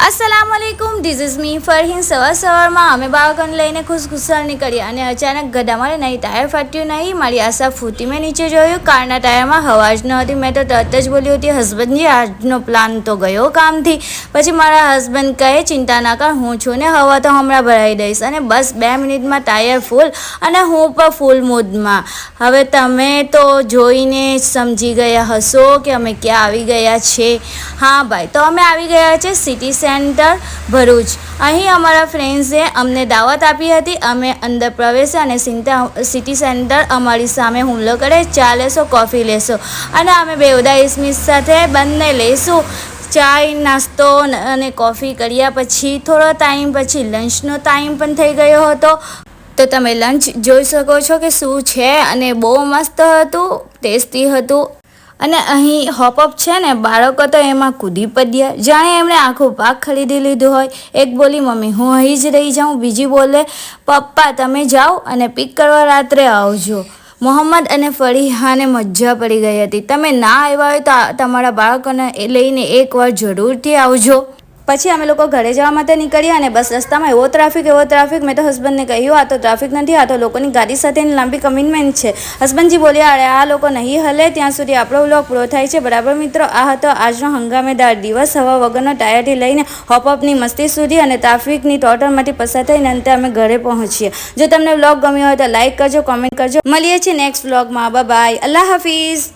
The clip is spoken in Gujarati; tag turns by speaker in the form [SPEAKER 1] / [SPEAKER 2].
[SPEAKER 1] अस्सलामुअलैकुम, दिस इज़ मी फरहीन। સવારમાં અમે બાળકોને લઈને ખુશખુશાલ નીકળ્યા અને અચાનક ગધામારે નહીં ટાયર ફાટ્યું નહીં। મારી આશા ફૂટી। મેં નીચે જોયું, કારના ટાયરમાં હવા જ નહોતી। મેં તો તરત જ બોલી હતી, હસબન્ડજી આજનો પ્લાન તો ગયો કામથી। પછી મારા હસબન્ડ કહે, ચિંતા ના કર, હું છું ને, હવા તો હમણાં ભરાઈ દઈશ। અને બસ 2 મિનિટમાં ટાયર ફૂલ અને હું પણ ફૂલ મૂડમાં। હવે તમે તો જોઈને સમજી ગયા હશો કે અમે ક્યાં આવી ગયા છે। હા ભાઈ, તો અમે આવી ગયા છે સિટી સેન્ટર ભરૂચ। અહીં અમારા ફ્રેન્ડ્સે અમને દાવત આપી હતી। અમે અંદર પ્રવેશ્યા અને સિટી સેન્ટર અમારી સામે હુમલો કરે, ચા લેશો, કોફી લેશો? અને અમે બેવડા ઇસ્મિત સાથે બંને લઈશું। ચાય નાસ્તો અને કોફી કર્યા પછી થોડો ટાઈમ પછી લંચનો ટાઈમ પણ થઈ ગયો હતો। તો તમે લંચ જોઈ શકો છો કે શું છે, અને બહુ મસ્ત હતું, ટેસ્ટી હતું। અને અહીં હોપઅપ છે ને, બાળકો તો એમાં કૂદી પડ્યા, જાણે એમણે આખું પાક ખરીદી લીધું હોય। એક બોલી, મમ્મી હું અહીં જ રહી જાઉં। બીજી બોલે, પપ્પા તમે જાઓ અને પિક કરવા રાત્રે આવજો। મોહમ્મદ અને ફરીહાને મજા પડી ગઈ હતી। તમે ના આવ્યા હોય તો તમારા બાળકોને લઈને એકવાર જરૂરથી આવજો। પછી અમે લોકો ઘરે જવા માટે નીકળ્યા અને બસ રસ્તામાં એવો ટ્રાફિક। મેં તો હસબન્ડને કહ્યું, આ તો ટ્રાફિક નથી, આ તો લોકોની ગાડી સાથેની લાંબી કમિટમેન્ટ છે। હસબન્ડજી બોલ્યા, અરે આ લોકો નહીં હલે ત્યાં સુધી આપણો વ્લોગ પૂરો થાય છે। બરાબર મિત્રો, આ હતો આજનો હંગામેદાર દિવસ। હવા વગરના ટાયરથી લઈને હોપઅપની મસ્તી સુધી અને ટ્રાફિકની ટોટલમાંથી પસાર થઈને અંતે અમે ઘરે પહોંચીએ। જો તમને વ્લોગ ગમ્યો હોય તો લાઇક કરજો, કોમેન્ટ કરજો। મળીએ છીએ નેક્સ્ટ વ્લોગમાં। બાય બાય, અલ્લાહ હાફિઝ।